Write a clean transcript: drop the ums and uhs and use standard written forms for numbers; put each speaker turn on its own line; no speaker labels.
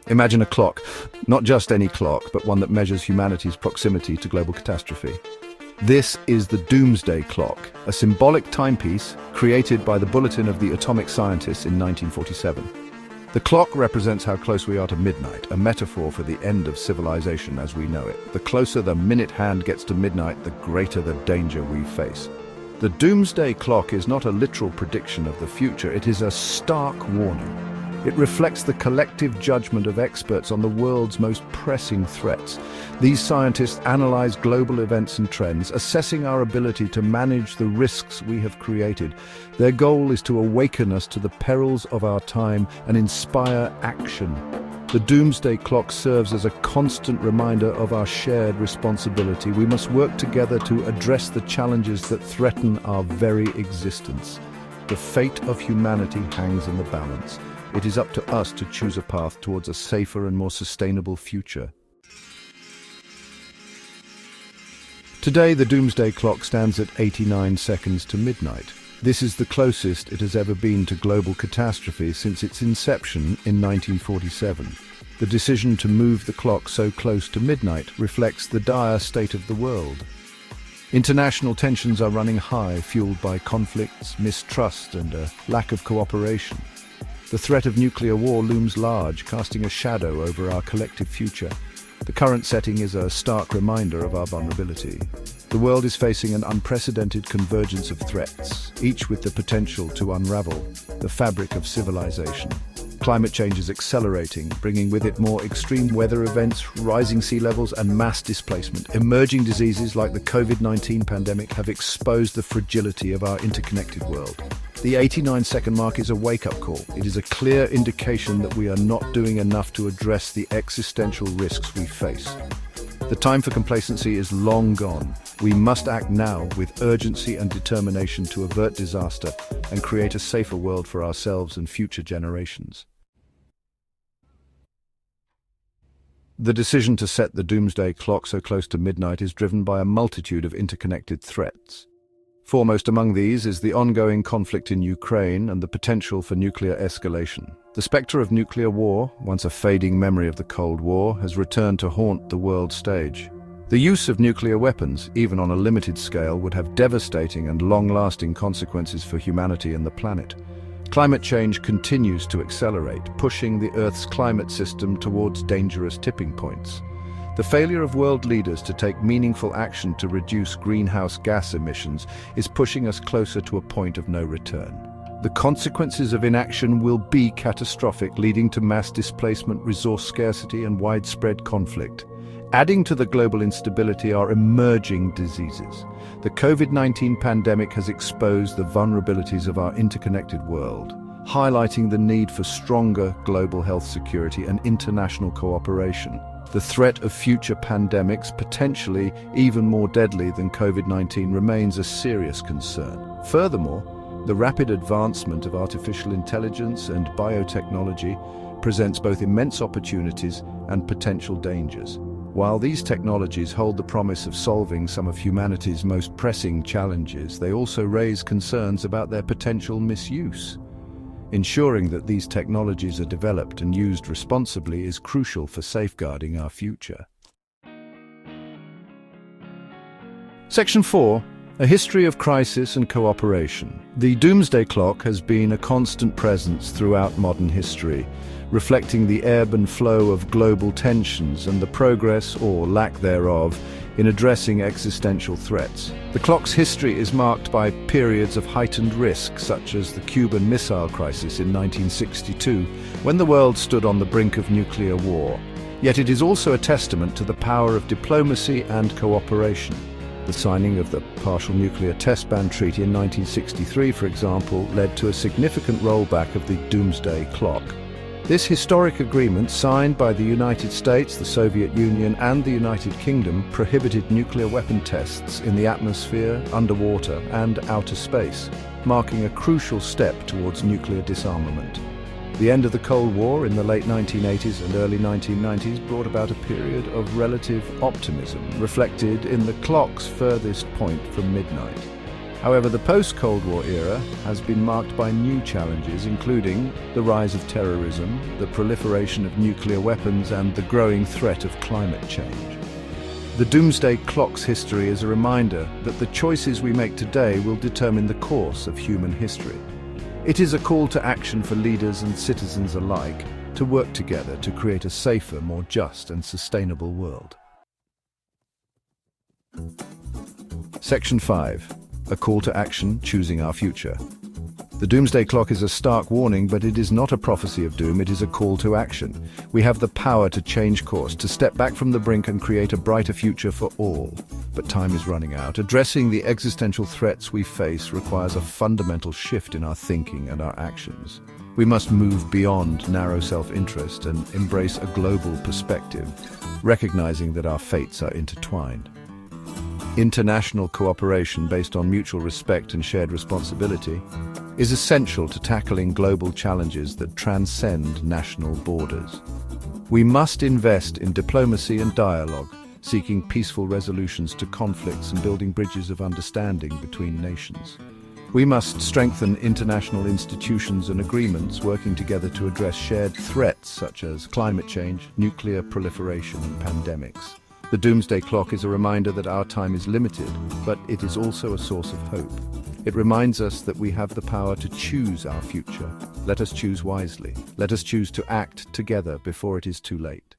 Imagine a clock, not just any clock, but one that measures humanity's proximity to global catastrophe. This is the Doomsday Clock, a symbolic timepiece created by the Bulletin of the Atomic Scientists in 1947. The clock represents how close we are to midnight, a metaphor for the end of civilization as we know it. The closer the minute hand gets to midnight, the greater the danger we face. The Doomsday Clock is not a literal prediction of the future, it is a stark warning. It reflects the collective judgment of experts on the world's most pressing threats. These scientists analyze global events and trends, assessing our ability to manage the risks we have created. Their goal is to awaken us to the perils of our time and inspire action. The Doomsday Clock serves as a constant reminder of our shared responsibility. We must work together to address the challenges that threaten our very existence. The fate of humanity hangs in the balance. It is up to us to choose a path towards a safer and more sustainable future. Today, the Doomsday Clock stands at 89 seconds to midnight. This is the closest it has ever been to global catastrophe since its inception in 1947. The decision to move the clock so close to midnight reflects the dire state of the world. International tensions are running high, fueled by conflicts, mistrust, and a lack of cooperation. The threat of nuclear war looms large, casting a shadow over our collective future. The current setting is a stark reminder of our vulnerability. The world is facing an unprecedented convergence of threats, each with the potential to unravel the fabric of civilization. Climate change is accelerating, bringing with it more extreme weather events, rising sea levels, and mass displacement. Emerging diseases like the COVID-19 pandemic have exposed the fragility of our interconnected world. The 89-second mark is a wake-up call. It is a clear indication that we are not doing enough to address the existential risks we face. The time for complacency is long gone. We must act now with urgency and determination to avert disaster and create a safer world for ourselves and future generations. The decision to set the Doomsday Clock so close to midnight is driven by a multitude of interconnected threats. Foremost among these is the ongoing conflict in Ukraine and the potential for nuclear escalation. The spectre of nuclear war, once a fading memory of the Cold War, has returned to haunt the world stage. The use of nuclear weapons, even on a limited scale, would have devastating and long-lasting consequences for humanity and the planet. Climate change continues to accelerate, pushing the Earth's climate system towards dangerous tipping points. The failure of world leaders to take meaningful action to reduce greenhouse gas emissions is pushing us closer to a point of no return. The consequences of inaction will be catastrophic, leading to mass displacement, resource scarcity, and widespread conflict. Adding to the global instability are emerging diseases. The COVID-19 pandemic has exposed the vulnerabilities of our interconnected world, highlighting the need for stronger global health security and international cooperation. The threat of future pandemics, potentially even more deadly than COVID-19, remains a serious concern. Furthermore, the rapid advancement of artificial intelligence and biotechnology presents both immense opportunities and potential dangers. While these technologies hold the promise of solving some of humanity's most pressing challenges, they also raise concerns about their potential misuse. Ensuring that these technologies are developed and used responsibly is crucial for safeguarding our future. Section 4. A history of crisis and cooperation. The Doomsday Clock has been a constant presence throughout modern history, reflecting the ebb and flow of global tensions and the progress, or lack thereof, in addressing existential threats. The clock's history is marked by periods of heightened risk, such as the Cuban Missile Crisis in 1962, when the world stood on the brink of nuclear war. Yet it is also a testament to the power of diplomacy and cooperation. The signing of the Partial Nuclear Test Ban Treaty in 1963, for example, led to a significant rollback of the Doomsday Clock. This historic agreement, signed by the United States, the Soviet Union, and the United Kingdom, prohibited nuclear weapon tests in the atmosphere, underwater, and outer space, marking a crucial step towards nuclear disarmament. The end of the Cold War in the late 1980s and early 1990s brought about a period of relative optimism, reflected in the clock's furthest point from midnight. However, the post-Cold War era has been marked by new challenges, including the rise of terrorism, the proliferation of nuclear weapons, and the growing threat of climate change. The Doomsday Clock's history is a reminder that the choices we make today will determine the course of human history. It is a call to action for leaders and citizens alike to work together to create a safer, more just and sustainable world. Section 5. A call to action, choosing our future. The Doomsday Clock is a stark warning, but it is not a prophecy of doom, it is a call to action. We have the power to change course, to step back from the brink and create a brighter future for all. But time is running out. Addressing the existential threats we face requires a fundamental shift in our thinking and our actions. We must move beyond narrow self-interest and embrace a global perspective, recognizing that our fates are intertwined. International cooperation based on mutual respect and shared responsibility is essential to tackling global challenges that transcend national borders. We must invest in diplomacy and dialogue, seeking peaceful resolutions to conflicts and building bridges of understanding between nations. We must strengthen international institutions and agreements, working together to address shared threats such as climate change, nuclear proliferation, and pandemics. The Doomsday Clock is a reminder that our time is limited, but it is also a source of hope. It reminds us that we have the power to choose our future. Let us choose wisely. Let us choose to act together before it is too late.